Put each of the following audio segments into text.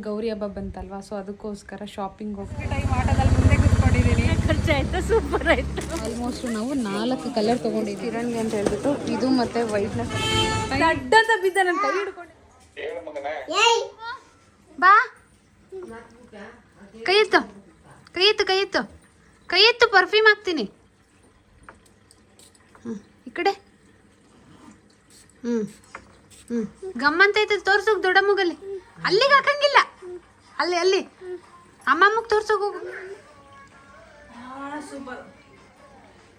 ಗೌರಿ ಹಬ್ಬ ಬಂತಲ್ವಾ, ಸೊ ಅದಕ್ಕೋಸ್ಕರ ಶಾಪಿಂಗ್ ಹೋಗ್ತೀವಿ. ಟೈಮ್ ಆಟೋದಲ್ಲಿ ಮುಂದೆ ಕೂತ್ಕೊಂಡಿದ್ದೀನಿ. ಖರ್ಚಾಯ್ತು, ಸೂಪರ್ ಆಯ್ತು. ಆಲ್ಮೋಸ್ಟ್ ನಾವು 4 ಕಲರ್ ತೊಗೊಂಡಿದ್ದೀವಿ ಕಿರಣ್ಗೆ ಅಂತ ಹೇಳ್ಬಿಟ್ಟು. ಇದು ಮತ್ತೆ ವೈಟ್ನ ಅಡ್ಡಂತ ಬಿದ್ದ ನನ್ನ ಕೈ ಹಿಡ್ಕೊಂಡು. ಬಾ ಕೈ ಎತ್ತು, ಕೈ ಎತ್ತು, ಕೈ ಎತ್ತು, ಕೈ ಎತ್ತು, ಪರ್ಫ್ಯೂಮ್ ಹಾಕ್ತೀನಿ. ಈ ಕಡೆ ಗಮ್ಮಂತ ಐತೆ. ತೋರ್ಸೋಕ್ ದೊಡ್ಡಮ್ಮಗಲ್ಲಿ, ಅಲ್ಲಿಗೆ ಹಾಕಂಗಿಲ್ಲ, ಅಲ್ಲಿ ಅಲ್ಲಿ ಅಮ್ಮಮ್ಮಗ್ ತೋರ್ಸೋಕ್ ಹೋಗು. Super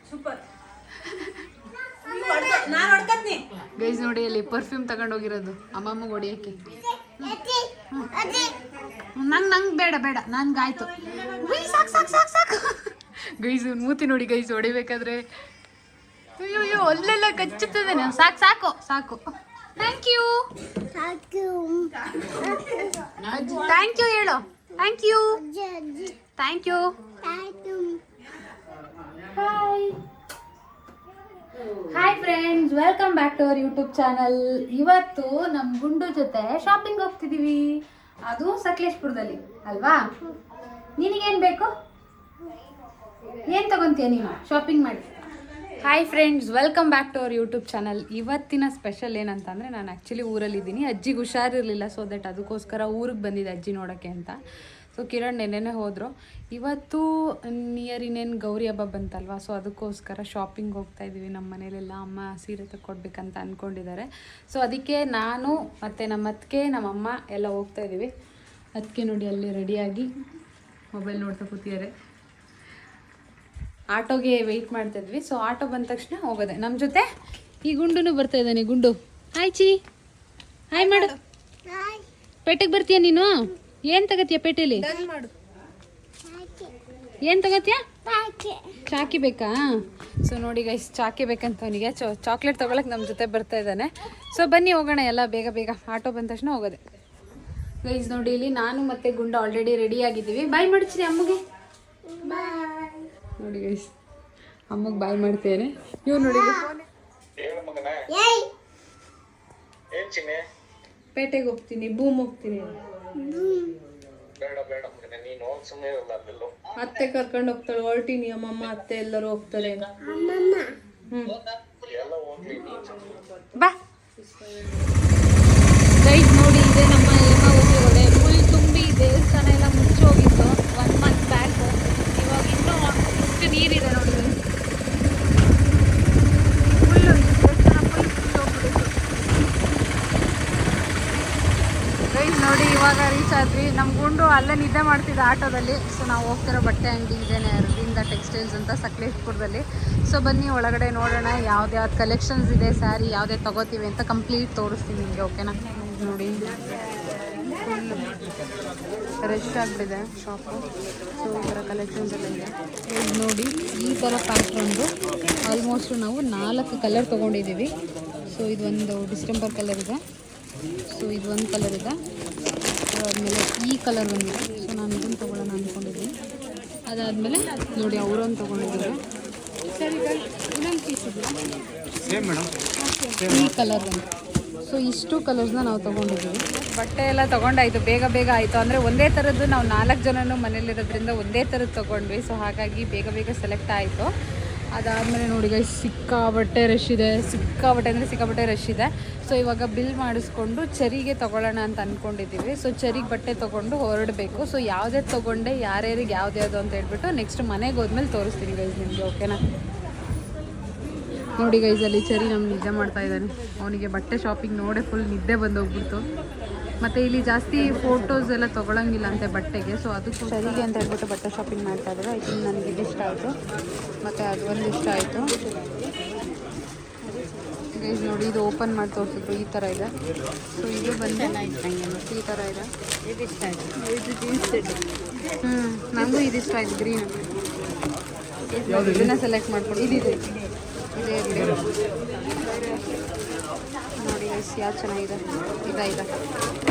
super. ಗೈಸ್ ನೋಡಿ, ಅಲ್ಲಿ ಪರ್ಫ್ಯೂಮ್ ತಗೊಂಡೋಗಿರೋದು ಅಮ್ಮಮ್ಮಗ್ ಹೊಡಿಯಕ್ಕೆ. ನಂಗೆ ಬೇಡ ಬೇಡ, ನನ್ಗಾಯ್ತು. ಸಾಕು ಸಾಕು ಸಾಕು ಸಾಕು. ಗೈಸ್ ಮೂತಿ ನೋಡಿ ಗೈಸ್, ಹೊಡಿಬೇಕಾದ್ರೆ ಅಯ್ಯೋ ಅಯ್ಯೋ ಅಲ್ಲೆಲ್ಲ ಕಚ್ಚುತ್ತದೆ. ಸಾಕು ಸಾಕು ಸಾಕು. ಥ್ಯಾಂಕ್ ಯು ಥ್ಯಾಂಕ್ ಯು ಹೇಳು. Thank you thank you. Hi friends, welcome back to our YouTube channel. ಇವತ್ತು ನಮ್ಮ ಗುಂಡು ಜೊತೆ ಶಾಪಿಂಗ್ ಹೋಗ್ತಿದ್ದೀವಿ. ಅದು ಸಕಲೇಶ್ಪುರದಲ್ಲಿ ಅಲ್ವಾ? ನಿನಗೇನು ಬೇಕು? ಏನು ತಗೊಂತೀಯ ನೀನು ಶಾಪಿಂಗ್ ಮಾಡಿ? Hi friends, welcome back to our YouTube channel. ಇವತ್ತಿನ ಸ್ಪೆಷಲ್ ಏನಂತಂದರೆ, ನಾನು ಆ್ಯಕ್ಚುಲಿ ಊರಲ್ಲಿದ್ದೀನಿ. ಅಜ್ಜಿಗೆ ಹುಷಾರಿರಲಿಲ್ಲ, ಸೊ ದಟ್ ಅದಕ್ಕೋಸ್ಕರ ಊರಿಗೆ ಬಂದಿದ್ದೆ ಅಜ್ಜಿ ನೋಡೋಕ್ಕೆ ಅಂತ. ಸೊ ಕಿರಣ್ ನೆನ್ನೆನೇ ಹೋದರು. ಇವತ್ತು ನಿಯರ್ ಇನ್ನೇನು ಗೌರಿ ಹಬ್ಬ ಬಂತಲ್ವಾ, ಸೊ ಅದಕ್ಕೋಸ್ಕರ ಶಾಪಿಂಗ್ ಹೋಗ್ತಾ ಇದ್ದೀವಿ. ನಮ್ಮ ಮನೇಲೆಲ್ಲ ಅಮ್ಮ ಸೀರೆ ತಗೊಡ್ಬೇಕಂತ ಅಂದ್ಕೊಂಡಿದ್ದಾರೆ. ಸೊ ಅದಕ್ಕೆ ನಾನು ಮತ್ತು ನಮ್ಮ ಅತ್ತಿಗೆ, ನಮ್ಮಮ್ಮ ಎಲ್ಲ ಹೋಗ್ತಾ ಇದ್ದೀವಿ. ಅದಕ್ಕೆ ನೋಡಿ ಅಲ್ಲಿ ರೆಡಿಯಾಗಿ ಮೊಬೈಲ್ ನೋಡ್ತಾ ಕೂತಿದ್ದಾರೆ. ಆಟೋಗೆ ವೆಯ್ಟ್ ಮಾಡ್ತಾಯಿದ್ವಿ. ಸೊ ಆಟೋ ಬಂದ ತಕ್ಷಣ ಹೋಗೋದೆ. ನಮ್ಮ ಜೊತೆ ಈ ಗುಂಡು ಬರ್ತಾ ಇದ್ದಾನೆ. ಗುಂಡು ಹಾಯ್ ಚಿ, ಹಾಯ್ ಮಾಡು. ಪೇಟೆಗೆ ಬರ್ತೀಯ ನೀನು? ಏನು ತಗತ್ತೀಯ ಪೇಟೆಯಲ್ಲಿ? ಏನು ತಗತ್ತೀಯ? ಚಾಕಿ ಬೇಕಾ? ಸೊ ನೋಡಿ ಗೈಸ್, ಚಾಕಿ ಬೇಕಂತ ಅವನಿಗೆ. ಚಾಕ್ಲೇಟ್ ತೊಗೊಳಕ್ಕೆ ನಮ್ಮ ಜೊತೆ ಬರ್ತಾ ಇದ್ದಾನೆ. ಸೊ ಬನ್ನಿ ಹೋಗೋಣ ಎಲ್ಲ ಬೇಗ ಬೇಗ. ಆಟೋ ಬಂದ ತಕ್ಷಣ ಹೋಗೋದೆ. ಗೈಸ್ ನೋಡಿ, ಇಲ್ಲಿ ನಾನು ಮತ್ತು ಗುಂಡು ಆಲ್ರೆಡಿ ರೆಡಿ ಆಗಿದ್ದೀವಿ. ಬಾಯ್ ಮಾಡ್ತೀರಿ ಅಮ್ಮಗೆ? ನೋಡಿ ಗೈಸ್, ಅಮ್ಮಗೆ ಬಾಯ್ ಮಾಡ್ತೇನೆ. ಇವ್ ನೋಡಿ, ಪೇಟೆಗೆ ಹೋಗ್ತೀನಿ, ಬೂಮ್ ಹೋಗ್ತೀನಿ. ಅತ್ತೆ ಕರ್ಕೊಂಡು ಹೋಗ್ತಾಳೆ. ಹೊರಟಿನಿ ಅಮ್ಮಮ್ಮ, ಅತ್ತೆ ಎಲ್ಲರೂ ಹೋಗ್ತಾರೆ. ಬಾ ಗೈಸ್ ನೋಡಿ, ಇದೆ ನಮ್ಮ ಹೇಮ ಹೋಗಿ ಫುಲ್ ತುಂಬಿ ದೇವಸ್ಥಾನ ಎಲ್ಲ ಮುಚ್ಚಿ ಹೋಗಿತ್ತು 1 ಮಂತ್ ಬ್ಯಾಕ್. ಇವಾಗ ಇನ್ನೂ ಇಷ್ಟು ನೀರಿದೆ ನೋಡಿ ಫುಲ್ಲು. ದೇವಸ್ಥಾನ ಫುಲ್ ಹೋಗ್ಬಿಟ್ಟಿತ್ತು ಗೈಸ್. ನೋಡಿ ಇವಾಗ ರೀಚ್ ಆದ್ವಿ. ನಮ್ಮ ಗುಂಡು ಅಲ್ಲೇ ನಿದ್ದೆ ಮಾಡ್ತಿದ್ದ ಆಟೋದಲ್ಲಿ. ಸೊ ನಾವು ಹೋಗ್ತಿರೋ ಬಟ್ಟೆ ಅಂಗಡಿ ಇದೇನೆ, ಅರವಿಂದ ಟೆಕ್ಸ್ಟೈಲ್ಸ್ ಅಂತ ಸಕಲೇಶ್ಪುರದಲ್ಲಿ. ಸೊ ಬನ್ನಿ ಒಳಗಡೆ ನೋಡೋಣ ಯಾವ್ದು ಕಲೆಕ್ಷನ್ಸ್ ಇದೆ, ಸ್ಯಾರಿ ಯಾವುದೇ ತಗೋತೀವಿ ಅಂತ ಕಂಪ್ಲೀಟ್ ತೋರಿಸ್ತೀನಿ ನಿಮಗೆ. ಓಕೆನಾ? ನೋಡಿ ಫುಲ್ ರಶ್ ಆಗಿಬಿಟ್ಟಿದೆ ಶಾಪು. ಸೊ ಈ ಥರ ಕಲೆಕ್ಷನ್ಸ್ ಎಲ್ಲ ಇದೆ. ಇದು ನೋಡಿ, ಈ ಥರ ಪ್ಯಾಟ್ರನ್ದು ಆಲ್ಮೋಸ್ಟ್ ನಾವು 4 ಕಲರ್ ತೊಗೊಂಡಿದ್ದೀವಿ. ಸೊ ಇದೊಂದು ಡಿಸೆಂಬರ್ ಕಲರ್ ಇದೆ. ಸೊ ಇದು ಒಂದು ಕಲರ್ ಇದೆ. ಅದಾದಮೇಲೆ ಈ ಕಲರ್ ಬಂದಿದೆ. ಸೊ ನಾನು ಇದನ್ನು ತೊಗೊಳ್ಳೋಣ ಅಂದ್ಕೊಂಡಿದ್ದೀನಿ. ಅದಾದಮೇಲೆ ನೋಡಿ ಅವರೊಂದು ತೊಗೊಂಡಿದ್ದಾರೆ. ಇನ್ನೊಂದು ಪೀಸ್ ಇದೆ ಈ ಕಲರ್ ಒಂದು. ಸೊ ಇಷ್ಟು ಕಲರ್ಸ್ನ ನಾವು ತೊಗೊಂಡಿದ್ದೀವಿ. ಬಟ್ಟೆ ಎಲ್ಲ ತೊಗೊಂಡಾಯಿತು, ಬೇಗ ಬೇಗ ಆಯಿತು. ಅಂದರೆ ಒಂದೇ ಥರದ್ದು ನಾವು 4 ಜನನೂ ಮನೇಲಿರೋದ್ರಿಂದ ಒಂದೇ ಥರದ್ದು ತೊಗೊಂಡ್ವಿ. ಸೊ ಹಾಗಾಗಿ ಬೇಗ ಬೇಗ ಸೆಲೆಕ್ಟ್ ಆಯಿತು. ಅದಾದಮೇಲೆ ನೋಡಿ ಗೈಸ್, ಸಿಕ್ಕಾಬಟ್ಟೆ ರಶ್ ಇದೆ. ಸಿಕ್ಕಾಬಟ್ಟೆ ಅಂದರೆ ಸಿಕ್ಕಾಬಟ್ಟೆ ರಶ್ ಇದೆ. ಸೊ ಇವಾಗ ಬಿಲ್ ಮಾಡಿಸ್ಕೊಂಡು ಚರಿಗೆ ತೊಗೊಳ್ಳೋಣ ಅಂತ ಅಂದ್ಕೊಂಡಿದ್ದೀವಿ. ಸೊ ಚರಿಗೆ ಬಟ್ಟೆ ತೊಗೊಂಡು ಹೊರಡಬೇಕು. ಸೊ ಯಾವುದೇ ತೊಗೊಂಡೆ, ಯಾರ್ಯಾರಿಗೆ ಯಾವ್ದು ಅಂತ ಹೇಳ್ಬಿಟ್ಟು ನೆಕ್ಸ್ಟ್ ಮನೆಗೆ ಹೋದ್ಮೇಲೆ ತೋರಿಸ್ತೀನಿ ಗೈಸ್ ನಿಮಗೆ. ಓಕೆನಾ? ನೋಡಿ ಗೈಸ್, ಅಲ್ಲಿ ಚರಿ ನಮ್ಗೆ ನಿದ್ದೆ ಮಾಡ್ತಾ ಇದ್ದಾನೆ. ಅವನಿಗೆ ಬಟ್ಟೆ ಶಾಪಿಂಗ್ ನೋಡೇ ಫುಲ್ ನಿದ್ದೆ ಬಂದೋಗ್ಬಿಡ್ತು. ಮತ್ತು ಇಲ್ಲಿ ಜಾಸ್ತಿ ಫೋಟೋಸ್ ಎಲ್ಲ ತೊಗೊಳಂಗಿಲ್ಲ ಅಂತೆ ಬಟ್ಟೆಗೆ. ಸೊ ಅದಕ್ಕೂ ಚರಿಗೆ ಅಂತ ಹೇಳ್ಬಿಟ್ಟು ಬಟ್ಟೆ ಶಾಪಿಂಗ್ ಮಾಡ್ತಾ ಇದ್ದಾರೆ. ಐ ಥಿಂಕ್ ನನಗೆ ಇದು ಇಷ್ಟ ಆಯಿತು, ಮತ್ತು ಅದು ಒಂದು ಇಷ್ಟ ಆಯಿತು ಗೈಸ್. ನೋಡಿ, ಇದು ಓಪನ್ ಮಾಡಿ ತೋರಿಸಿದ್ರು. ಈ ಥರ ಇದೆ. ಸೊ ಇದು ಬಂದು ಈ ಥರ ಇದೆ. ಇದು ಇಷ್ಟ ಆಯಿತು. ಇದು ಜೀನ್ಸ್ ಸೆಟ್. ನನಗೂ ಇದು ಇಷ್ಟ ಆಯಿತು, ಗ್ರೀನ್. ಇದನ್ನು ಸೆಲೆಕ್ಟ್ ಮಾಡ್ಕೊಂಡು ಇದಿದೆ, ಇದೇ ಇರಲಿ ನೋಡಿ ಗೈಸ್. ಯಾವ್ದು ಚೆನ್ನಾಗಿದೆ? ಇದೆ.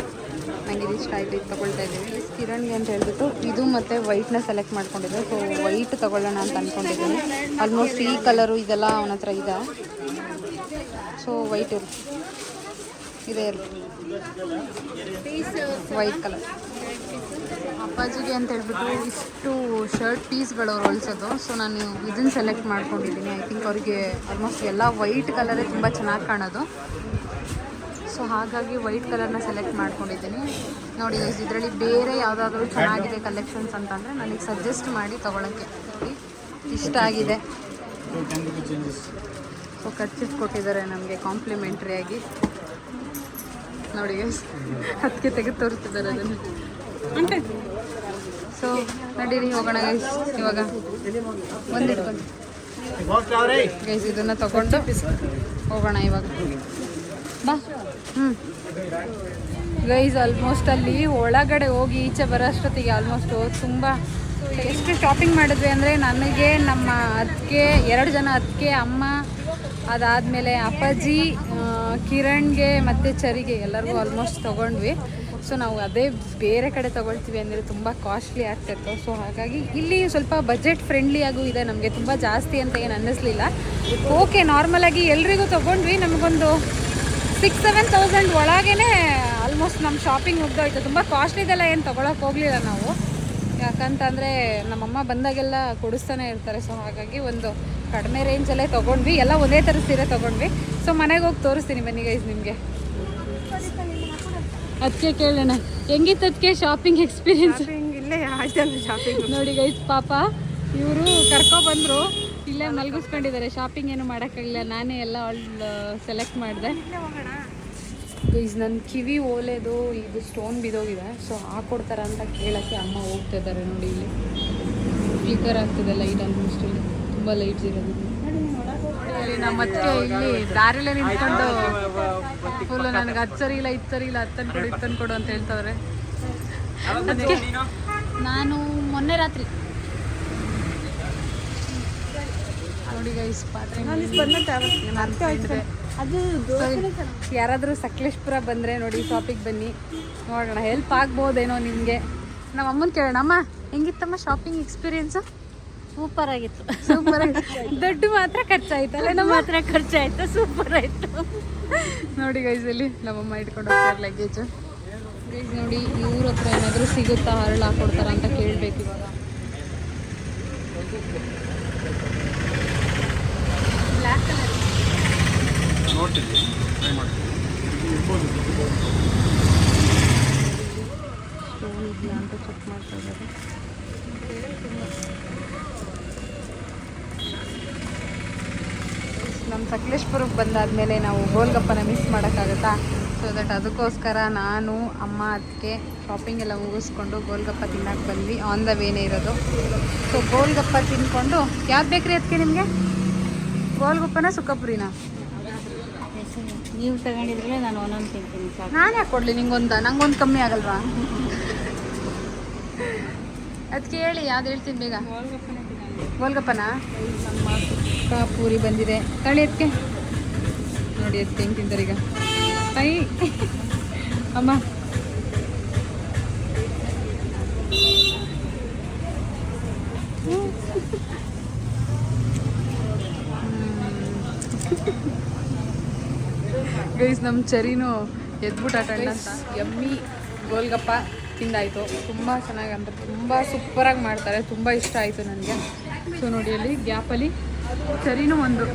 ನನಗೆ ಇದು ಇಷ್ಟ ಆಯಿತು, ಇದು ತೊಗೊಳ್ತಾ ಇದ್ದೀನಿ. ಕಿರಣ್ಗೆ ಅಂತ ಹೇಳ್ಬಿಟ್ಟು ಇದು ಮತ್ತು ವೈಟ್ನ ಸೆಲೆಕ್ಟ್ ಮಾಡ್ಕೊಂಡಿದ್ದೆ. ಸೊ ವೈಟ್ ತೊಗೊಳ್ಳೋಣ ಅಂತ ಅಂದ್ಕೊಂಡಿದ್ದೀನಿ. ಆಲ್ಮೋಸ್ಟ್ ಈ ಕಲರು ಇದೆಲ್ಲ ಅವನ ಹತ್ರ ಇದೆ. ಸೊ ವೈಟ್ ಇರುತ್ತೆ, ಇದೇ ಇರುತ್ತೆ. ವೈಟ್ ಕಲರ್ ಅಪ್ಪಾಜಿಗೆ ಅಂತ ಹೇಳ್ಬಿಟ್ಟು ಇಷ್ಟು ಶರ್ಟ್ ಪೀಸ್ಗಳು ಅವ್ರು ಹೊಲ್ಸೋದು. ಸೊ ನಾನು ಇದನ್ನು ಸೆಲೆಕ್ಟ್ ಮಾಡ್ಕೊಂಡಿದ್ದೀನಿ. ಐ ಥಿಂಕ್ ಅವರಿಗೆ ಆಲ್ಮೋಸ್ಟ್ ಎಲ್ಲ ವೈಟ್ ಕಲರೇ ತುಂಬ ಚೆನ್ನಾಗಿ ಕಾಣೋದು. ಸೊ ಹಾಗಾಗಿ ವೈಟ್ ಕಲರ್ನ ಸೆಲೆಕ್ಟ್ ಮಾಡ್ಕೊಂಡಿದ್ದೀನಿ. ನೋಡಿ ಇದರಲ್ಲಿ ಬೇರೆ ಯಾವುದಾದ್ರೂ ಚೆನ್ನಾಗಿದೆ ಕಲೆಕ್ಷನ್ಸ್ ಅಂತಂದರೆ ನನಗೆ ಸಜೆಸ್ಟ್ ಮಾಡಿ ತೊಗೊಳಕ್ಕೆ. ಇಷ್ಟ ಆಗಿದೆ. ಸೊ ಕರ್ಚಿಫ್ ಕೊಟ್ಟಿದ್ದಾರೆ ನಮಗೆ ಕಾಂಪ್ಲಿಮೆಂಟ್ರಿಯಾಗಿ. ನೋಡಿ ಅದಕ್ಕೆ ತೆಗೆದು ತೋರಿಸ್ತಿದ್ದಾರೆ ಅದನ್ನು. ಸೊ ನಡೀರಿ ಹೋಗೋಣ ಗೈಸ್. ಇವಾಗ ಬಂದಿಟ್ಕೊಂಡು ಗೈಸ್ ಇದನ್ನು ತಗೊಂಡು ಹೋಗೋಣ ಇವಾಗ. ಬಾ. ಗೈಸ್ ಆಲ್ಮೋಸ್ಟ್ ಅಲ್ಲಿ ಒಳಗಡೆ ಹೋಗಿ ಈಚೆ ಬರೋ ಅಷ್ಟೊತ್ತಿಗೆ ಆಲ್ಮೋಸ್ಟ್ ತುಂಬ ಎಷ್ಟು ಶಾಪಿಂಗ್ ಮಾಡಿದ್ವಿ ಅಂದರೆ ನನಗೆ ನಮ್ಮ ಅತ್ತಿಗೆ 2 ಜನ ಅತ್ತಿಗೆ ಅಮ್ಮ, ಅದಾದಮೇಲೆ ಅಪ್ಪಾಜಿ, ಕಿರಣ್ಗೆ ಮತ್ತು ಚರಿಗೆ ಎಲ್ಲರಿಗೂ ಆಲ್ಮೋಸ್ಟ್ ತೊಗೊಂಡ್ವಿ. ಸೊ ನಾವು ಅದೇ ಬೇರೆ ಕಡೆ ತೊಗೊಳ್ತೀವಿ ಅಂದರೆ ತುಂಬ ಕಾಸ್ಟ್ಲಿ ಆಗ್ತಿತ್ತು. ಸೊ ಹಾಗಾಗಿ ಇಲ್ಲಿ ಸ್ವಲ್ಪ ಬಜೆಟ್ ಫ್ರೆಂಡ್ಲಿಯಾಗೂ ಇದೆ. ನಮಗೆ ತುಂಬ ಜಾಸ್ತಿ ಅಂತ ಏನು ಅನ್ನಿಸ್ಲಿಲ್ಲ. ಓಕೆ, ನಾರ್ಮಲಾಗಿ ಎಲ್ರಿಗೂ ತೊಗೊಂಡ್ವಿ. ನಮಗೊಂದು 6-7 thousand ಒಳಗೇ ಆಲ್ಮೋಸ್ಟ್ ನಮ್ಮ ಶಾಪಿಂಗ್ ಮುಗ್ದೋಯ್ತು. ತುಂಬ ಕಾಸ್ಟ್ಲಿದೆಲ್ಲ ಏನು ತೊಗೊಳಕ್ಕೆ ಹೋಗಲಿಲ್ಲ ನಾವು, ಯಾಕಂತಂದರೆ ನಮ್ಮಮ್ಮ ಬಂದಾಗೆಲ್ಲ ಕೊಡಿಸ್ತಾನೆ ಇರ್ತಾರೆ. ಸೊ ಹಾಗಾಗಿ ಒಂದು ಕಡಿಮೆ ರೇಂಜಲ್ಲೇ ತೊಗೊಂಡ್ವಿ. ಎಲ್ಲ ಒಂದೇ ಥರ ಸೀರೆ ತೊಗೊಂಡ್ವಿ. ಸೊ ಮನೆಗೆ ಹೋಗಿ ತೋರಿಸ್ತೀನಿ ಬನ್ನಿ ಗೈಸ್ ನಿಮಗೆ. ಅದಕ್ಕೆ ಕೇಳೋಣ, ಹೆಂಗಿತ್ತು ಅದಕ್ಕೆ ಶಾಪಿಂಗ್ ಎಕ್ಸ್ಪೀರಿಯನ್ಸ್? ಇಲ್ಲೇ ಶಾಪಿಂಗ್ ನೋಡಿ ಗೈಸ್, ಪಾಪ ಇವರು ಕರ್ಕೊಬಂದರು, ಇಲ್ಲೇ ಮಲಗಿಸ್ಕೊಂಡಿದ್ದಾರೆ. ಶಾಪಿಂಗ್ ಏನು ಮಾಡೋಕ್ಕಾಗಿಲ್ಲ, ನಾನೇ ಎಲ್ಲ ಸೆಲೆಕ್ಟ್ ಮಾಡಿದೆ. ಗೈಸ್ ನನ್ನ ಕಿವಿ ಓಲೆದು ಇದು ಸ್ಟೋನ್ ಬಿದ್ದೋಗಿದೆ. ಸೊ ಹಾಕ್ಕೊಡ್ತಾರ ಅಂತ ಕೇಳೋಕ್ಕೆ ಅಮ್ಮ ಹೋಗ್ತಿದ್ದಾರೆ. ನೋಡಿ ಇಲ್ಲಿ ಸ್ಪೀಕರ್ ಆಗ್ತಿದೆ ಲೈಟ್, ಆಲ್ಮೋಸ್ಟ್ ಇಲ್ಲಿ ತುಂಬ ಲೈಟ್ಸ್ ಇರೋದು. ಇಲ್ಲಿ ನಮ್ಮ ಅತ್ತೆ ಇಲ್ಲಿ ದಾರಿಲೇ ನಿಂತ್ಕೊಂಡು ಫುಲ್ಲು ನನಗೆ ಅದು ಸರಿ ಇಲ್ಲ, ಇದು ಸರಿ ಇಲ್ಲ, ಹತ್ತನ್ನು ಕೊಡು, ಇತ್ತನ್ನು ಕೊಡು ಅಂತ ಹೇಳ್ತವ್ರೆ. ಅದಕ್ಕೆ ನಾನು ಮೊನ್ನೆ ರಾತ್ರಿ ನೋಡಿ ಗೈಸ್ ಪಾತ್ರೆ ಅದು ಯಾರಾದರೂ ಸಕಲೇಶ್ಪುರ ಬಂದರೆ ನೋಡಿ ಶಾಪಿಗೆ ಬನ್ನಿ, ನೋಡೋಣ ಹೆಲ್ಪ್ ಆಗ್ಬೋದೇನೋ ನಿಮಗೆ. ನಮ್ಮ ಅಮ್ಮನ ಕೇಳೋಣ. ಅಮ್ಮ ಹೆಂಗಿತ್ತಮ್ಮ ಶಾಪಿಂಗ್ ಎಕ್ಸ್ಪೀರಿಯನ್ಸು? ಸೂಪರ್ ಆಗಿತ್ತು. ಸೂಪರ್ ಆಗಿ ದುಡ್ಡು ಮಾತ್ರ ಖರ್ಚಾಯ್ತಲ್ಲ? ನಮ್ಮ ಮಾತ್ರ ಖರ್ಚಾಯ್ತು, ಸೂಪರ್ ಆಯಿತು. ನೋಡಿ ಗೈಸ್ ಇಲ್ಲಿ ನಮ್ಮಮ್ಮ ಇಟ್ಕೊಂಡು ಹೋಗ್ತಾರೆ ಲಗೇಜು. ಗೈಸ್ ನೋಡಿ ಇವ್ರ ಹತ್ರ ಏನಾದರೂ ಸಿಗುತ್ತಾ, ಹರಳು ಹಾಕ್ಕೊಡ್ತಾರ ಅಂತ ಕೇಳಬೇಕು ಇವಾಗ. ಬ್ಲ್ಯಾಕ್ ಕಲರ್ ಸ್ಟೋನ್ ಇದೆಯಾ ಅಂತ ಚೆಕ್ ಮಾಡ್ತಾ ಇದ್ದಾರೆ. ನಮ್ಮ ಸಕಲೇಶ್ಪುರಕ್ಕೆ ಬಂದಾದಮೇಲೆ ನಾವು ಗೋಲ್ಗಪ್ಪನ ಮಿಸ್ ಮಾಡೋಕ್ಕಾಗತ್ತಾ? ಸೊ ದಟ್ ಅದಕ್ಕೋಸ್ಕರ ನಾನು ಅಮ್ಮ ಅದಕ್ಕೆ ಶಾಪಿಂಗ್ ಎಲ್ಲ ಮುಗಿಸ್ಕೊಂಡು ಗೋಲ್ಗಪ್ಪ ತಿನ್ನೋಕೆ ಬಂದ್ವಿ. ಆನ್ ದ ವೇನೇ ಇರೋದು. ಸೊ ಗೋಲ್ಗಪ್ಪ ತಿನ್ಕೊಂಡು, ಯಾವ್ದು ಬೇಕ್ರಿ ಅದಕ್ಕೆ ನಿಮಗೆ? ಗೋಲ್ಗಪ್ಪನ ಸುಕ್ಕಪುರಿನ? ನೀವು ತಗೊಂಡಿದ್ರೆ ನಾನು ಒಂದೊಂದು ತಿಂತೀನಿ. ನಾನು ಯಾಕೆ ಕೊಡಲಿ ನಿಂಗೊಂದು? ನಂಗೊಂದು ಕಮ್ಮಿ ಆಗಲ್ವಾ? ಅದಕ್ಕೆ ಹೇಳಿ ಯಾವ್ದು ಹೇಳ್ತೀನಿ ಬೇಗ. ಗೋಲ್ಗಪ್ಪನ? ನಮ್ಮ ಸುಕ್ಕ ಪೂರಿ ಬಂದಿದೆ. ತಳಿ ಅದಕ್ಕೆ ನೋಡಿ, ಅದಕ್ಕೆ ಹೆಂಗೆ ತಿಂತಾರೆ ಈಗ. ಕೈ ಅಮ್ಮ ಗೈಸ್ ನಮ್ಮ ಚರಿನೂ ಎದ್ಬಿಟ್ಟು ಆಟಾಡ ಅಂತ ಎಮ್ಮಿ ಗೋಲ್ಗಪ್ಪ ತಿಂದಾಯಿತು. ತುಂಬ ಚೆನ್ನಾಗಿ ಅಂದರೆ ತುಂಬ ಸೂಪರಾಗಿ ಮಾಡ್ತಾರೆ, ತುಂಬ ಇಷ್ಟ ಆಯಿತು ನನಗೆ. ಸೊ ನೋಡಿ ಅಲ್ಲಿ ಗ್ಯಾಪಲ್ಲಿ ಚರಿನೂ ಒಂದು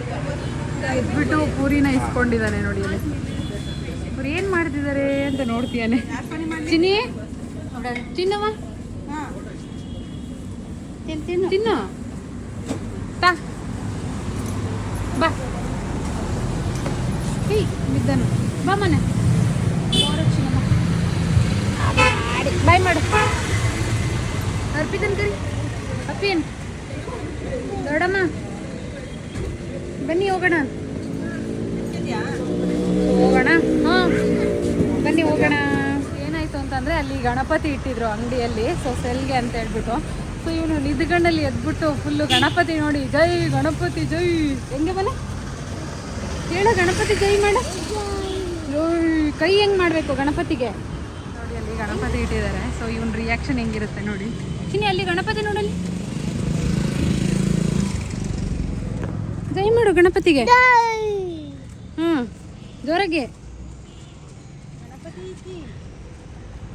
ಎದ್ಬಿಟ್ಟು ಪೂರಿನ ಇಸ್ಕೊಂಡಿದ್ದಾನೆ. ನೋಡಿ ಅಲ್ಲಿ ಅವ್ರು ಏನು ಮಾಡ್ತಿದ್ದಾರೆ ಅಂತ ನೋಡ್ತೀಯಾನೆ. ಚಿನ್ನಿ ತಿನ್ನವ, ತಿನ್ನು ತಾ ಬಾ. ಹೇ ಬಿದ್ದನು, ಬಾ ಮನೆ ಬಾಯ್ ಮಾಡು. ಅರ್ಪಿತನ್ ಕರಿ, ಅಪ್ಪಿಯನ್ ದೊಡ್ಡಮ್ಮ ಬನ್ನಿ ಹೋಗೋಣ. ಹೋಗೋಣ, ಹಾಂ ಬನ್ನಿ ಹೋಗೋಣ. ಏನಾಯಿತು ಅಂತಂದರೆ ಅಲ್ಲಿ ಗಣಪತಿ ಇಟ್ಟಿದ್ರು ಅಂಗಡಿಯಲ್ಲಿ, ಸೊ ಸೆಲ್ಗೆ ಅಂತ ಹೇಳ್ಬಿಟ್ಟು. ಸೊ ಇವನು ನಿದ್ಗಣ್ಣಲ್ಲಿ ಎದ್ಬಿಟ್ಟು ಫುಲ್ಲು ಗಣಪತಿ ನೋಡಿ, ಜೈ ಗಣಪತಿ ಜೈ. ಹೆಂಗೆ ಬಲ್ಲ ಹೇಳ, ಗಣಪತಿ ಜೈ ಮಾಡ. ಕೈ ಹೆಂಗೆ ಮಾಡಬೇಕು ಗಣಪತಿಗೆ? ನೋಡಿ ಅಲ್ಲಿ ಗಣಪತಿ ಇಟ್ಟಿದ್ದಾರೆ. ಸೊ ಇವನ್ ರಿಯಾಕ್ಷನ್ ಹೆಂಗಿರುತ್ತೆ ನೋಡಿ. ಚಿನ್ನಿ ಅಲ್ಲಿ ಗಣಪತಿ ನೋಡಲ್ಲಿ, ಜೈ ಮಾಡು ಗಣಪತಿಗೆ. ಹ್ಞೂ ಜೋರಾಗಿ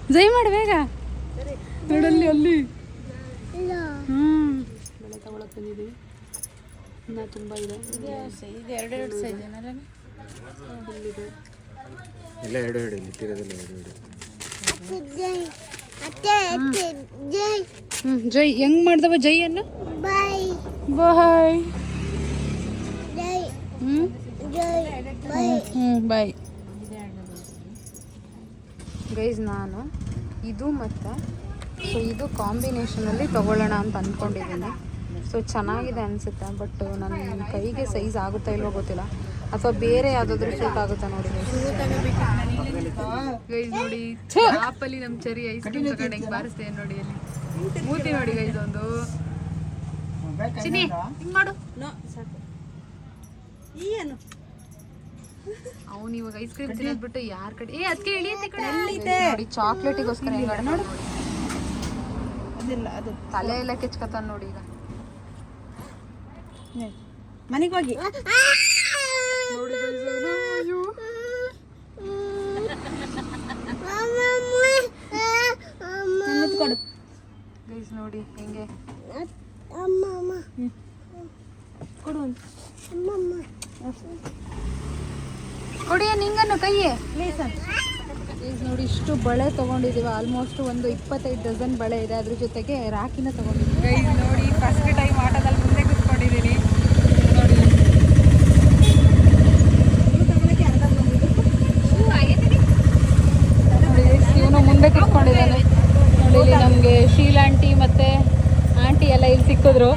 ಜೈ ಮಾಡು ಬೇಗ ನೋಡಲ್ಲಿ ಅಲ್ಲಿ ಬೆಳೆ ತಗೊಳಕ್ ಬಂದಿದ್ದೀವಿ ಇನ್ನೂ ತುಂಬ ಇದೆ ಇದು ಎರಡೆರಡು ಸೈಜ್ ಏನಾರ ಇಲ್ಲಿದೆ ಎಲ್ಲ ಎರಡು ಇಟ್ಟಿರೋದಿಲ್ಲ ಎರಡು ಜೈ ಹೆಂಗ್ ಮಾಡ್ದವ ಜೈ ಅನ್ನು ಬಾಯ್ ಬಾಯ್ ಬಾಯ್ ಗೈಸ್ ನಾನು ಇದು ಮತ್ತು ಸೊ ಇದು ಕಾಂಬಿನೇಷನಲ್ಲಿ ತೊಗೊಳ್ಳೋಣ ಅಂತ ಅಂದ್ಕೊಂಡಿದ್ದೀನಿ ಸೊ ಚೆನ್ನಾಗಿದೆ ಅನಿಸುತ್ತೆ ಬಟ್ ನನ್ನ ಕೈಗೆ ಸೈಜ್ ಆಗುತ್ತಾ ಇಲ್ವೋ ಗೊತ್ತಿಲ್ಲ ಅಥವಾ ಬೇರೆ ಯಾವುದಾದ್ರೂ ಸೂಟ್ ಆಗುತ್ತಾ ನೋಡಿ ಗೈಸ್ ನೋಡಿ ಆಪಲ್ಲಿ ನಮ್ಮ ಚರಿ ಐಸ್ ಕ್ರೀಮ್ ತಗೊಂಡು ಹೆಂಗೆ ಬಾರಿಸ್ತೇನೆ ನೋಡಿ ಅಲ್ಲಿ ಮೂತಿ ನೋಡಿ ಗೈಸ್ ಒಂದು ಚಿನಿ ಹಿಂಗೆ ಮಾಡು ಏನು ಅವ್ನು ಇವಾಗ ಐಸ್ ಕ್ರೀಮ್ ತಿನ್ನೋದ್ಬಿಟ್ಟು ಯಾರ ಕಡೆ ಅದಕ್ಕೆ ಇಳಿಯುತ್ತೆ ನೋಡಿ ಚಾಕ್ಲೇಟಿಗೋಸ್ಕರ ಹೆಂಗಾಡ ನೋಡಿ ಅದಿಲ್ಲ ಅದು ತಲೆ ಎಲ್ಲ ಕೆಚ್ಕತಾನ ನೋಡಿ ಈಗ ಮನೆಗೆ ಹೋಗಿ ನೋಡಿ guys, ಅವ್ನು, ಅಯ್ಯೋ. ಕೊಡು Guys, ನೋಡಿ ಹೆಂಗೆ ಕೊಡು ಕೊಡಿಯ ನಿಂಗನ್ನು ಕೈಯೇ ಪ್ಲೀಸ್ Guys, ನೋಡಿ ಇಷ್ಟು ಬಳೆ ತಗೊಂಡಿದೀವಿ ಆಲ್ಮೋಸ್ಟ್ ಒಂದು 25 ಡಜನ್ ಬಳೆ ಇದೆ ಅದ್ರ ಜೊತೆಗೆ ರಾಖಿನ ತಗೊಂಡಿದ್ದೀವಿ ಗೈಸ್ ನೋಡಿ ಫಸ್ಟ್ ಟೈಮ್ ಆಟೋದಲ್ಲಿ ಮುಂದೆ ಕೂತ್ಕೊಂಡಿದ್ದೀನಿ ನೋಡಿ ಇವನು ಮುಂದೆ ಕೂತ್ಕೊಂಡಿದ್ದಾನೆ ನೋಡಿ ಇಲ್ಲಿ ನಮಗೆ ಶೀಲಾ ಆಂಟಿ ಮತ್ತೆ ಆಂಟಿ ಎಲ್ಲ ಇಲ್ಲಿ ಸಿಕ್ಕಿದ್ರು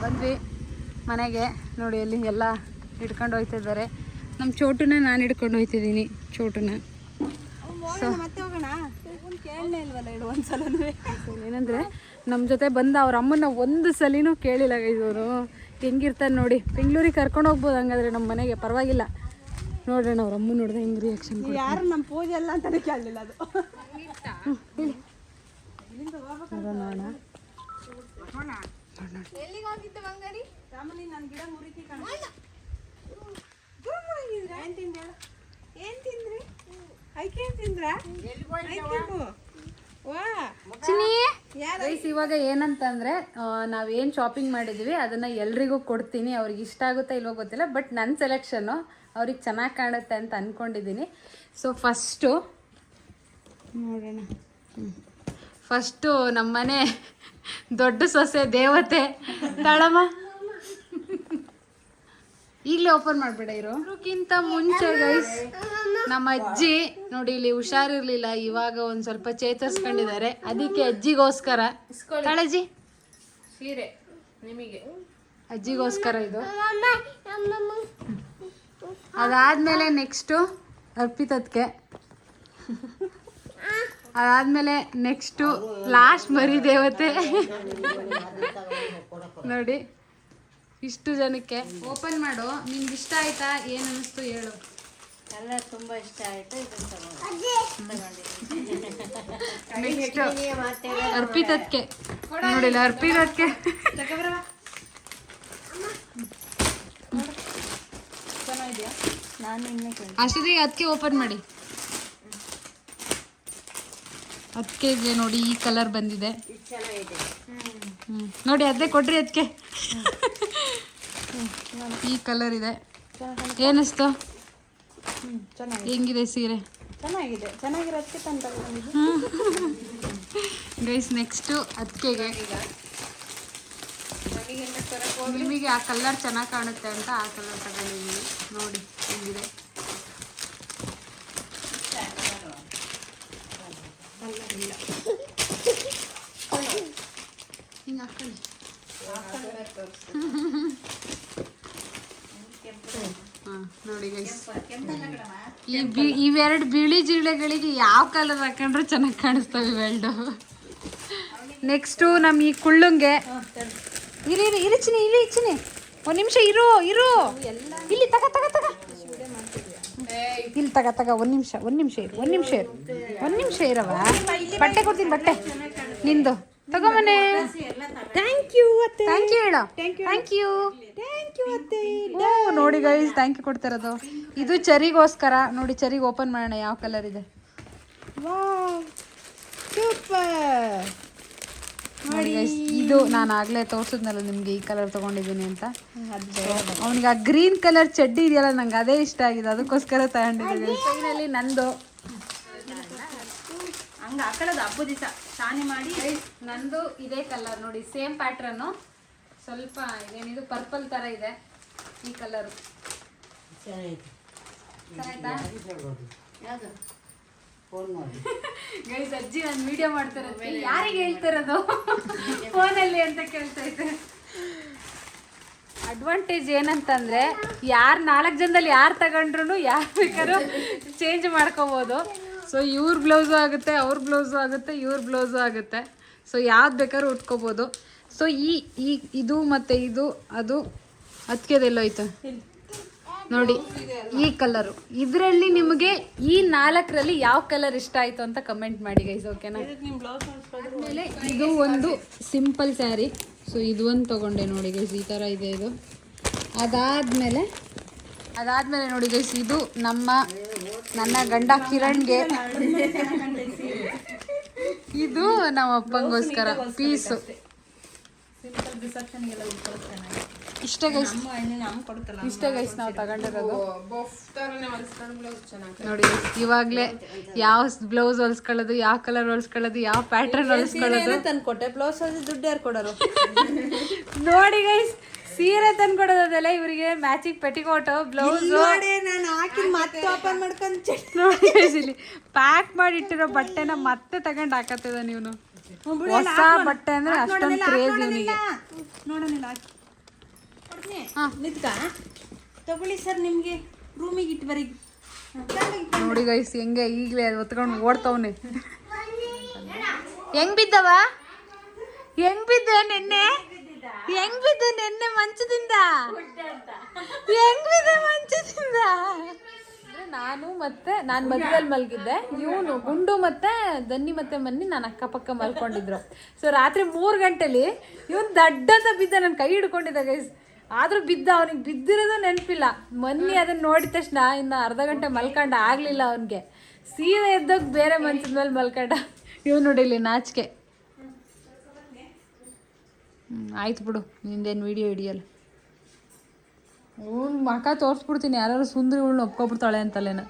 ಬಂದ್ವಿ ಮನೆಗೆ ನೋಡಿ ಅಲ್ಲಿ ಎಲ್ಲ ಹಿಡ್ಕೊಂಡು ಹೋಗ್ತಿದ್ದಾರೆ ನಮ್ಮ ಚೋಟುನ ನಾನು ಹಿಡ್ಕೊಂಡು ಹೋಗ್ತಿದ್ದೀನಿ ಚೋಟುನ ಮತ್ತೆ ಹೋಗೋಣ ಕೇಳಲೇ ಇಲ್ವಲ್ಲ ಹೇಳು ಒಂದ್ಸಲನೂ ಏನಂದರೆ ನಮ್ಮ ಜೊತೆ ಬಂದ ಅವ್ರ ಅಮ್ಮನ ಒಂದು ಸಲಿನೂ ಕೇಳಿಲ್ಲ ಇವರು ಹೆಂಗಿರ್ತಾರೆ ನೋಡಿ ಬೆಂಗಳೂರಿಗೆ ಕರ್ಕೊಂಡು ಹೋಗ್ಬೋದು ಹಂಗಾದ್ರೆ ನಮ್ಮ ಮನೆಗೆ ಪರವಾಗಿಲ್ಲ ನೋಡೋಣ ಅವ್ರ ಅಮ್ಮ ನೋಡಿದ್ರೆ ಹೆಂಗೆ ರಿಯಾಕ್ಷನ್ ಯಾರು ನಮ್ಮ ಪೂಜೆ ಎಲ್ಲ ಅಂತಾನೆ ಕೇಳಲಿಲ್ಲ ಅದು ನೋಡೋಣ ಗೈಸ್ ಇವಾಗ ಏನಂತಂದ್ರೆ ನಾವೇನು ಶಾಪಿಂಗ್ ಮಾಡಿದ್ವಿ ಅದನ್ನ ಎಲ್ರಿಗೂ ಕೊಡ್ತೀನಿ ಅವ್ರಿಗೆ ಇಷ್ಟ ಆಗುತ್ತಾ ಇಲ್ವೋ ಗೊತ್ತಿಲ್ಲ ಬಟ್ ನನ್ನ ಸೆಲೆಕ್ಷನ್ನು ಅವ್ರಿಗೆ ಚೆನ್ನಾಗಿ ಕಾಣುತ್ತೆ ಅಂತ ಅಂದ್ಕೊಂಡಿದ್ದೀನಿ ಸೊ ಫಸ್ಟು ನೋಡೋಣ ಫಸ್ಟು ನಮ್ಮನೆ ದೊಡ್ಡ ಸೊಸೆ ದೇವತೆ ತಳಮ ಈಗಲೇ ಓಪನ್ ಮಾಡಬೇಡ ಇರೋ ಅದಕ್ಕಿಂತ ಮುಂಚೆ ಗೈಸ್ ನಮ್ಮ ಅಜ್ಜಿ ನೋಡಿ ಇಲ್ಲಿ ಹುಷಾರಿರ್ಲಿಲ್ಲ ಇವಾಗ ಒಂದು ಸ್ವಲ್ಪ ಚೇತರಿಸ್ಕೊಂಡಿದ್ದಾರೆ ಅದಕ್ಕೆ ಅಜ್ಜಿಗೋಸ್ಕರ ಕಳಜಿ ಸೀರೆ ನಿಮಗೆ ಅಜ್ಜಿಗೋಸ್ಕರ ಇದು ಅದಾದ್ಮೇಲೆ ನೆಕ್ಸ್ಟು ಅರ್ಪಿತದ್ಕೆ ಅದಾದ್ಮೇಲೆ ನೆಕ್ಸ್ಟು ಲಾಸ್ಟ್ ಮರಿ ದೇವತೆ ನೋಡಿ ಇಷ್ಟು ಜನಕ್ಕೆ ಓಪನ್ ಮಾಡು ನಿಮ್ಗೆ ಇಷ್ಟ ಆಯ್ತಾ ಏನು ಅನ್ನಿಸ್ತು ಹೇಳು ಎಲ್ಲ ತುಂಬ ಇಷ್ಟ ಆಯ್ತು ನೆಕ್ಸ್ಟ್ ಅರ್ಪಿತದ್ಕೆ ನೋಡಿಲ್ಲ ಅರ್ಪಿತದ್ಕೆ ಚೆನ್ನಾಗಿದೆಯಾ ನಾನು ಇನ್ನೇ ಅಷ್ಟೊತ್ತಿಗೆ ಅದಕ್ಕೆ ಓಪನ್ ಮಾಡಿ ಅದಕ್ಕೆ ನೋಡಿ ಈ ಕಲರ್ ಬಂದಿದೆ ನೋಡಿ ಅದೇ ಕೊಡ್ರಿ ಅದಕ್ಕೆ ಈ ಕಲರ್ ಇದೆ ಏನಿಸ್ತು ಹೆಂಗಿದೆ ಸೀರೆ ಚೆನ್ನಾಗಿದೆ ಚೆನ್ನಾಗಿರೋದಕ್ಕೆ ತಂತ ಗೈಸ್ ನೆಕ್ಸ್ಟು ಅದಕ್ಕೆಗೆ ನಿಮಗೆ ಆ ಕಲರ್ ಚೆನ್ನಾಗಿ ಕಾಣುತ್ತೆ ಅಂತ ಆ ಕಲರ್ ತಗೊಂಡಿದ್ದೀವಿ ನೋಡಿ ಹೆಂಗಿದೆ ಹಿಂಗೆ ಹಾಕೊಳ್ಳಿ ಹಾಂ ನೋಡಿ ಗೈಸ್ ಇವೆರಡು ಬಿಳಿ ಜಿರಳೆಗಳಿಗೆ ಯಾವ ಕಲರ್ ಹಾಕೊಂಡ್ರು ಚೆನ್ನಾಗಿ ಕಾಣಿಸ್ತವೆ ಇವೆರಡು. ನೆಕ್ಸ್ಟು ನಮ್ಮ ಈ ಕುಳ್ಳಂಗೆ ಇರಿ ಚಿನಿ ಒಂದು ನಿಮಿಷ ಇರು ಇಲ್ಲಿ ತಗ ಇಲ್ಲಿ ತಗ ಒಂದು ನಿಮಿಷ ಇರವ ಬಟ್ಟೆ ಕೊಡ್ತೀನಿ ಬಟ್ಟೆ ನಿಂದು ತಗೊಂಬನೆ. ಥ್ಯಾಂಕ್ ಯು ಹೇಳು. ಥ್ಯಾಂಕ್ ಯು ನೋಡಿ ಗೈಸ್ ಥ್ಯಾಂಕ್ ಯು ಕೊಡ್ತಿರೋದು. ಇದು ಚರಿಗೋಸ್ಕರ ನೋಡಿ. ಚರಿಗೆ ಓಪನ್ ಮಾಡೋಣ ಯಾವ ಕಲರ್ ಇದೆ. ನೋಡಿ ಗೈಸ್ ಇದು ನಾನು ಆಗಲೇ ತೋರಿಸಿದ್ನಲ್ಲ ನಿಮಗೆ ಈ ಕಲರ್ ತೊಗೊಂಡಿದ್ದೀನಿ ಅಂತ. ಅವನಿಗೆ ಆ ಗ್ರೀನ್ ಕಲರ್ ಚಡ್ಡಿ ಇದೆಯಲ್ಲ ನಂಗೆ ಅದೇ ಇಷ್ಟ ಆಗಿದೆ, ಅದಕ್ಕೋಸ್ಕರ ತಗೊಂಡಿದ್ದೀನಿ. ಫೈನಲಿ ನಂದು ಹಂಗೆ ಹಾಕೊಳ್ಳೋದು ಹಬ್ಬದ ದಿವಸ ಸ್ನಾನ ಮಾಡಿ. ನಂದು ಇದೇ ಕಲರ್ ನೋಡಿ, ಸೇಮ್ ಪ್ಯಾಟ್ರನ್ನು, ಸ್ವಲ್ಪ ಏನಿದು ಪರ್ಪಲ್ ಥರ ಇದೆ ಈ ಕಲರು. ಚೆನ್ನಾಯ್ತಾ ಗೈಸ್? ಅಜ್ಜಿ ನಾನು ವಿಡಿಯೋ ಮಾಡ್ತಿರೋದು ಯಾರಿಗೆ ಹೇಳ್ತಿರೋದು ಫೋನಲ್ಲಿ ಅಂತ ಕೇಳ್ತಾ ಇದ್ದೆ. ಅಡ್ವಾಂಟೇಜ್ ಏನಂತಂದರೆ ಯಾರು 4 ಜನದಲ್ಲಿ ಯಾರು ತಗೊಂಡ್ರು ಯಾರು ಬೇಕಾದ್ರೂ ಚೇಂಜ್ ಮಾಡ್ಕೋಬೋದು. ಸೊ ಇವ್ರ ಬ್ಲೌಸು ಆಗುತ್ತೆ, ಅವ್ರ ಬ್ಲೌಸು ಆಗುತ್ತೆ, ಇವ್ರ ಬ್ಲೌಸು ಆಗುತ್ತೆ. ಸೊ ಯಾವ್ದು ಬೇಕಾದ್ರೂ ಉಟ್ಕೋಬೋದು. ಸೊ ಇದು ಮತ್ತು ಇದು ಅದು ಅದಕ್ಕೆದೆಲ್ಲೋ ಐತೆ ನೋಡಿ ಈ ಕಲರು. ಇದರಲ್ಲಿ ನಿಮಗೆ ಈ 4ರಲ್ಲಿ ಯಾವ ಕಲರ್ ಇಷ್ಟ ಆಯಿತು ಅಂತ ಕಮೆಂಟ್ ಮಾಡಿ ಗೈಸ್, ಓಕೆನಾ? ಆಮೇಲೆ ಇದು ಒಂದು ಸಿಂಪಲ್ ಸ್ಯಾರಿ. ಸೊ ಇದು ಒಂದು ತೊಗೊಂಡೆ ನೋಡಿ ಗೈಸ್, ಈ ಥರ ಇದೆ ಇದು. ಅದಾದಮೇಲೆ ನೋಡಿ ಗೈಸ್, ಇದು ನನ್ನ ಗಂಡ ಕಿರಣ್ಗೆ, ಇದು ನಮ್ಮ ಅಪ್ಪಂಗೋಸ್ಕರ ಪೀಸು. ಇಷ್ಟೇ ಗೈಸ್ ನಾವು ತಗೊಂಡಿರೋದು ನೋಡಿ. ಇವಾಗಲೇ ಯಾವ ಬ್ಲೌಸ್ ಹೊಲ್ಸ್ಕೊಳ್ಳೋದು, ಯಾವ ಕಲರ್ ಹೊಲ್ಸ್ಕೊಳ್ಳೋದು, ಯಾವ ಪ್ಯಾಟರ್ನ್ ಹೊಲ್ಸ್ಕೊಳ್ಳೋದು ತಂದ್ಕೊಟ್ಟೆ. ಬ್ಲೌಸ್ ದುಡ್ಡು ಯಾರು ಕೊಡೋರು ನೋಡಿ ಗೈಸ್. ಸೀರೆ ತಂದ್ಕೊಡೋದಲ್ಲ ಇವರಿಗೆ ಮ್ಯಾಚಿಂಗ್ ಪೆಟಿಕೋಟು ಬ್ಲೌಸ್ ನಾನು ಹಾಕಿ ಮತ್ತೆ ಓಪನ್ ಮಾಡ್ಕೊಂಡು ನೋಡಿ ಗೈಸ್. ಇಲ್ಲಿ ಪ್ಯಾಕ್ ಮಾಡಿ ಇಟ್ಟಿರೋ ಬಟ್ಟೆನ ಮತ್ತೆ ತಗೊಂಡು ಹಾಕತ್ತದ ನೀವು. ಹೊಸ ಬಟ್ಟೆ ಅಂದ್ರೆ ಅಷ್ಟೊಂದು ಕ್ರೇಜ್ ಇವನಿಗೆ. ನೋಡೋಣ ತಗೊಳ್ಳಿ ಸರ್, ನಿಮ್ಗೆ ರೂಮಿಗೆ ಇಟ್ಟು ಬರೀ. ನೋಡಿ ಗೈಸ್ ಹೆಂಗೆ ಈಗಲೇ ಹೊತ್ಕೊಂಡು ಓಡ್ತವನೆ. ಹೆಂಗ್ ಬಿದ್ದೆ ನೆನ್ನೆ ಮಂಚದಿಂದ? ನಾನು ಮಧ್ಯದಲ್ಲಿ ಮಲಗಿದ್ದೆ, ಇವನು ಗುಂಡು ಮತ್ತೆ ದನ್ನಿ ಮತ್ತೆ ಮನ್ನಿ ನಾನು ಅಕ್ಕಪಕ್ಕ ಮಲ್ಕೊಂಡಿದ್ರು. ಸೊ ರಾತ್ರಿ 3 ಗಂಟೆಲಿ ಇವನು ದಡ್ಡಂತ ಬಿದ್ದ, ನನ್ನ ಕೈ ಹಿಡ್ಕೊಂಡಿದ್ದ ಗೈಸ್. ಆದರೂ ಬಿದ್ದ, ಅವನಿಗೆ ಬಿದ್ದಿರೋದು ನೆನಪಿಲ್ಲ. ಮೊನ್ನೆ ಅದನ್ನು ನೋಡಿದ ತಕ್ಷಣ ಇನ್ನು ಅರ್ಧ ಗಂಟೆ ಮಲ್ಕೊಂಡ, ಆಗಲಿಲ್ಲ ಅವನಿಗೆ. ಸೀದಾ ಎದ್ದೋಗಿ ಬೇರೆ ಮಂಚದ ಮೇಲೆ ಮಲ್ಕೊಂಡ. ಇವ್ ನೋಡಿ ಇಲ್ಲಿ ನಾಚಿಕೆ. ಆಯ್ತು ಬಿಡು, ನಿಂದೇನು ವಿಡಿಯೋ ಹಿಡಿಯಲ್ಲ. ಮಕ ತೋರಿಸ್ಬಿಡ್ತೀನಿ, ಯಾರು ಸುಂದರಿ ಒಪ್ಕೊಬಿಡ್ತಾಳೆ ಅಂತಲೇನ.